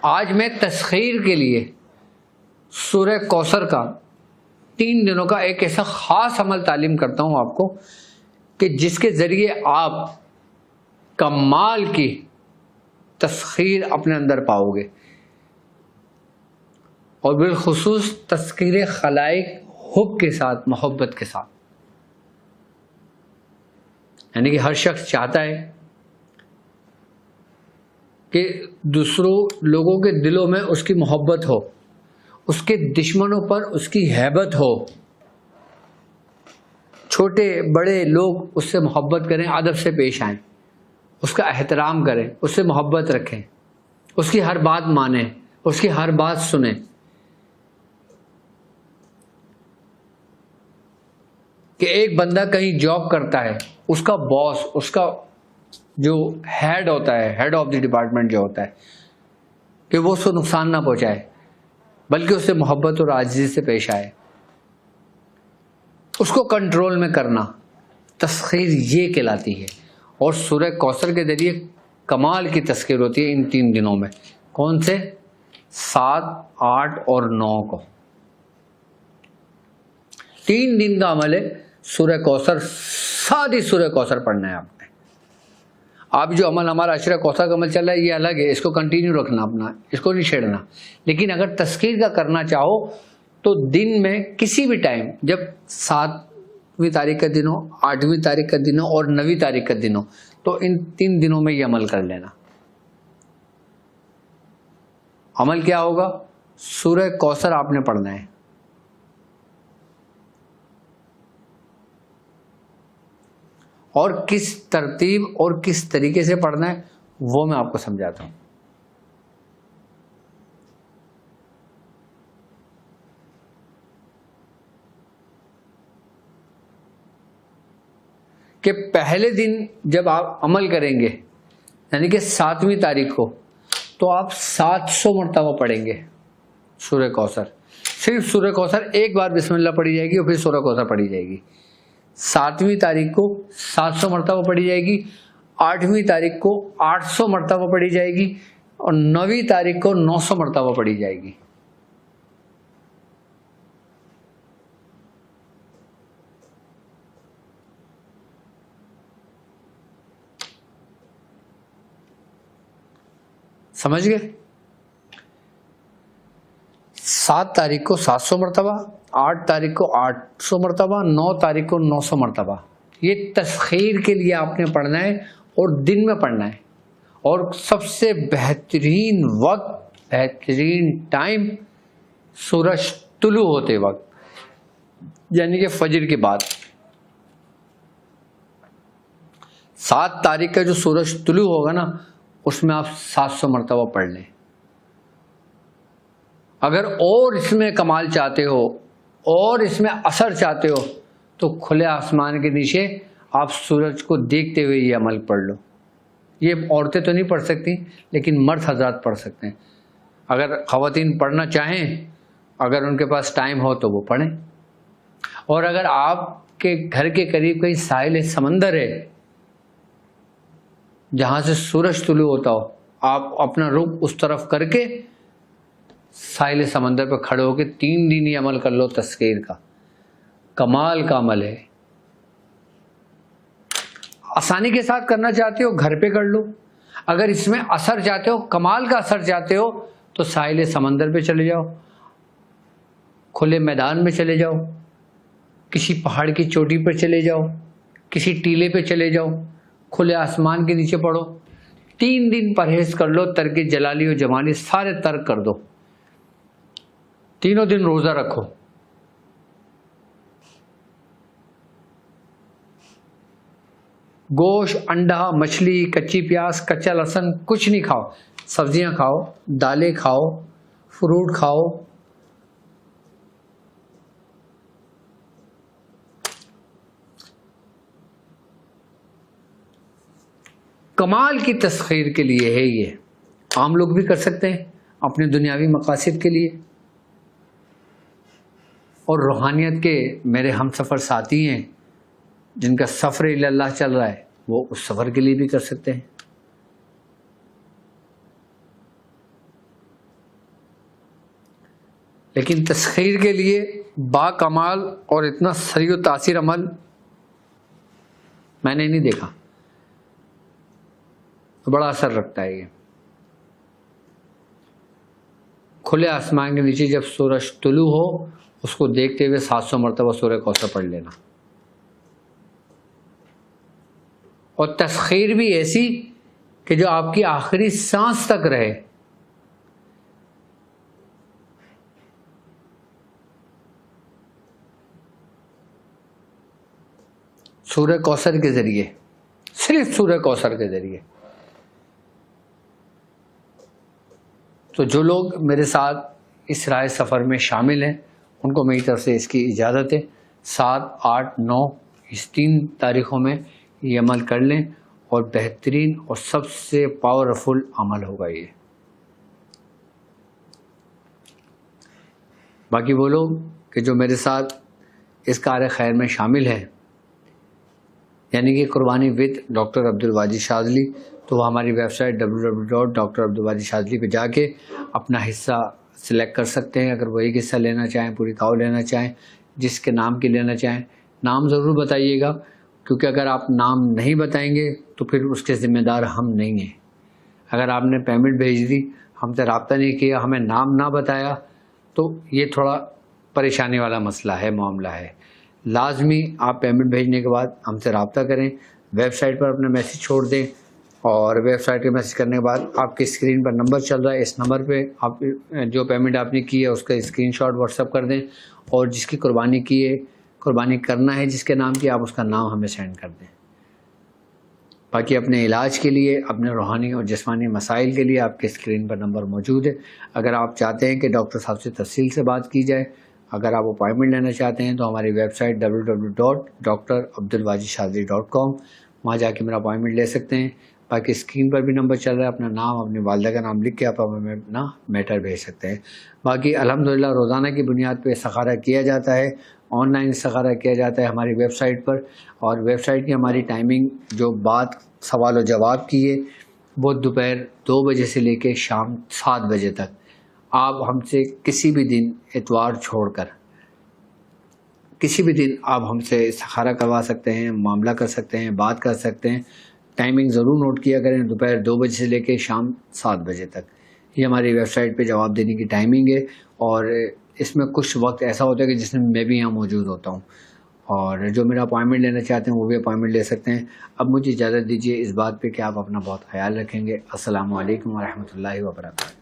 آج میں تسخیر کے لیے سورہ کوثر کا 3 دنوں کا ایک ایسا خاص عمل تعلیم کرتا ہوں آپ کو کہ جس کے ذریعے آپ کمال کی تسخیر اپنے اندر پاؤ گے، اور بالخصوص تسخیر خلائق حب کے ساتھ، محبت کے ساتھ. یعنی کہ ہر شخص چاہتا ہے کہ دوسروں لوگوں کے دلوں میں اس کی محبت ہو، اس کے دشمنوں پر اس کی ہیبت ہو، چھوٹے بڑے لوگ اس سے محبت کریں، ادب سے پیش آئیں، اس کا احترام کریں، اس سے محبت رکھیں، اس کی ہر بات مانیں، اس کی ہر بات سنیں. کہ ایک بندہ کہیں جاب کرتا ہے، اس کا باس، اس کا جو ہیڈ ہوتا ہے، ہیڈ آف دی ڈپارٹمنٹ جو ہوتا ہے، کہ وہ اس کو نقصان نہ پہنچائے بلکہ اس سے محبت اور عاجزی سے پیش آئے، اس کو کنٹرول میں کرنا تسخیر یہ کہلاتی ہے. اور سورہ کوثر کے ذریعے کمال کی تسخیر ہوتی ہے ان 3 دنوں میں. کون سے؟ 7، 8 اور 9 کو 3 دن کا عمل ہے. سورہ کوثر، ساری سورہ کوثر پڑھنا ہے آپ نے. آپ جو عمل ہمارا عشرہ کوثر کا عمل چل رہا ہے یہ الگ ہے، اس کو کنٹینیو رکھنا اپنا، اس کو نہیں چھیڑنا. لیکن اگر تسخیر کا کرنا چاہو تو دن میں کسی بھی ٹائم، جب 7ویں تاریخ کا دن ہو، 8ویں تاریخ کا دن ہو اور 9ویں تاریخ کا دن ہو، تو ان 3 دنوں میں یہ عمل کر لینا. عمل کیا ہوگا؟ سورہ کوثر آپ نے پڑھنا ہے. اور کس ترتیب اور کس طریقے سے پڑھنا ہے وہ میں آپ کو سمجھاتا ہوں. کہ پہلے دن جب آپ عمل کریں گے، یعنی کہ 7ویں تاریخ کو، تو آپ 700 مرتبہ پڑھیں گے سورہ کوثر. صرف سورہ کوثر ایک بار بسم اللہ پڑھی جائے گی اور پھر سورہ کوثر پڑھی جائے گی. 7ویں تاریخ کو 700 مرتبہ پڑھی جائے گی، 8ویں تاریخ کو 800 مرتبہ پڑھی جائے گی، اور 9ویں تاریخ کو 900 مرتبہ پڑھی جائے گی. سمجھ گئے؟ 7 تاریخ کو 700 مرتبہ، 8 تاریخ کو 800 مرتبہ، 9 تاریخ کو 900 مرتبہ. یہ تسخیر کے لیے آپ نے پڑھنا ہے اور دن میں پڑھنا ہے. اور سب سے بہترین وقت، بہترین ٹائم سورج طلوع ہوتے وقت، یعنی کہ فجر کے بعد. 7 تاریخ کا جو سورج طلوع ہوگا نا، اس میں آپ 700 مرتبہ پڑھ لیں. اگر اور اس میں کمال چاہتے ہو اور اس میں اثر چاہتے ہو تو کھلے آسمان کے نیچے آپ سورج کو دیکھتے ہوئے یہ عمل پڑھ لو. یہ عورتیں تو نہیں پڑھ سکتی لیکن مرد حضرات پڑھ سکتے ہیں. اگر خواتین پڑھنا چاہیں، اگر ان کے پاس ٹائم ہو تو وہ پڑھیں. اور اگر آپ کے گھر کے قریب کہیں ساحل سمندر ہے جہاں سے سورج طلوع ہوتا ہو، آپ اپنا رخ اس طرف کر کے ساحل سمندر پہ کھڑے ہو کے 3 دن یہ عمل کر لو. تسخیر کا کمال کا عمل ہے. آسانی کے ساتھ کرنا چاہتے ہو گھر پہ کر لو. اگر اس میں اثر چاہتے ہو، کمال کا اثر چاہتے ہو، تو ساحل سمندر پہ چلے جاؤ، کھلے میدان میں چلے جاؤ، کسی پہاڑ کی چوٹی پر چلے جاؤ، کسی ٹیلے پہ چلے جاؤ، کھلے آسمان کے نیچے پڑھو. 3 دن پرہیز کر لو، ترک جلالی و جمالی سارے ترک کر دو. تینوں دن روزہ رکھو. گوشت، انڈا، مچھلی، کچی پیاز، کچا لہسن کچھ نہیں کھاؤ. سبزیاں کھاؤ، دالیں کھاؤ، فروٹ کھاؤ. کمال کی تسخیر کے لیے ہے یہ. عام لوگ بھی کر سکتے ہیں اپنے دنیاوی مقاصد کے لیے، اور روحانیت کے میرے ہم سفر ساتھی ہیں جن کا سفر الی اللہ چل رہا ہے، وہ اس سفر کے لیے بھی کر سکتے ہیں. لیکن تسخیر کے لیے با کمال اور اتنا سریع و تاثیر عمل میں نے نہیں دیکھا، بڑا اثر رکھتا ہے یہ۔ کھلے آسمان کے نیچے جب سورج طلوع ہو اس کو دیکھتے ہوئے 700 مرتبہ سورہ کوثر پڑھ لینا، اور تسخیر بھی ایسی کہ جو آپ کی آخری سانس تک رہے۔ سورہ کوثر کے ذریعے، صرف سورہ کوثر کے ذریعے۔ تو جو لوگ میرے ساتھ اس راہ سفر میں شامل ہیں ان کو میری طرف سے اس کی اجازت ہے، 7، 8، 9 اس 3 تاریخوں میں یہ عمل کر لیں، اور بہترین اور سب سے پاورفل عمل ہوگا یہ۔ باقی وہ لوگ کہ جو میرے ساتھ اس کار خیر میں شامل ہیں، یعنی کہ قربانی ود ڈاکٹر عبدالواجد شاذلی، تو وہ ہماری ویب سائٹ www.drabdulwajidshazli پہ جا کے اپنا حصہ سلیکٹ کر سکتے ہیں۔ اگر وہ ایک حصہ لینا چاہیں، پوری کاؤ لینا چاہیں، جس کے نام کی لینا چاہیں، نام ضرور بتائیے گا، کیونکہ اگر آپ نام نہیں بتائیں گے تو پھر اس کے ذمہ دار ہم نہیں ہیں۔ اگر آپ نے پیمنٹ بھیج دی، ہم سے رابطہ نہیں کیا، ہمیں نام نہ بتایا، تو یہ تھوڑا پریشانی والا مسئلہ ہے، معاملہ ہے۔ لازمی آپ پیمنٹ بھیجنے کے بعد ہم سے رابطہ کریں، ویب سائٹ پر اپنا میسیج چھوڑ دیں، اور ویب سائٹ پہ میسیج کرنے کے بعد آپ کی اسکرین پر نمبر چل رہا ہے، اس نمبر پہ آپ جو پیمنٹ آپ نے کی ہے اس کا اسکرین شاٹ واٹس ایپ کر دیں، اور جس کی قربانی کی ہے، قربانی کرنا ہے جس کے نام کی، آپ اس کا نام ہمیں سینڈ کر دیں۔ باقی اپنے علاج کے لیے، اپنے روحانی اور جسمانی مسائل کے لیے آپ کے اسکرین پر نمبر موجود ہے۔ اگر آپ چاہتے ہیں کہ ڈاکٹر صاحب سے تفصیل سے بات کی جائے، اگر آپ اپائنٹمنٹ لینا چاہتے ہیں، تو ہماری ویب سائٹ www.drabdulwajidshazli.com، وہاں جا کے میرا اپائنٹمنٹ لے سکتے ہیں۔ باقی اسکرین پر بھی نمبر چل رہا ہے، اپنا نام، اپنی والدہ کا نام لکھ کے آپ ہمیں اپنا میٹر بھیج سکتے ہیں۔ باقی الحمدللہ روزانہ کی بنیاد پہ استخارہ کیا جاتا ہے، آن لائن استخارہ کیا جاتا ہے ہماری ویب سائٹ پر، اور ویب سائٹ کی ہماری ٹائمنگ جو بات سوال و جواب کی ہے وہ دوپہر 2 بجے سے لے کے شام 7 بجے تک۔ آپ ہم سے کسی بھی دن، اتوار چھوڑ کر کسی بھی دن آپ ہم سے استخارہ کروا سکتے ہیں، معاملہ کر سکتے ہیں، بات کر سکتے ہیں۔ ٹائمنگ ضرور نوٹ کیا کریں، دوپہر 2 بجے سے لے کے شام 7 بجے تک، یہ ہماری ویب سائٹ پہ جواب دینے کی ٹائمنگ ہے۔ اور اس میں کچھ وقت ایسا ہوتا ہے کہ جس میں میں بھی یہاں موجود ہوتا ہوں، اور جو میرا اپائنٹمنٹ لینا چاہتے ہیں وہ بھی اپائنٹمنٹ لے سکتے ہیں۔ اب مجھے اجازت دیجیے اس بات پہ کہ آپ اپنا بہت خیال رکھیں گے۔ السلام علیکم ورحمۃ اللہ وبرکاتہ۔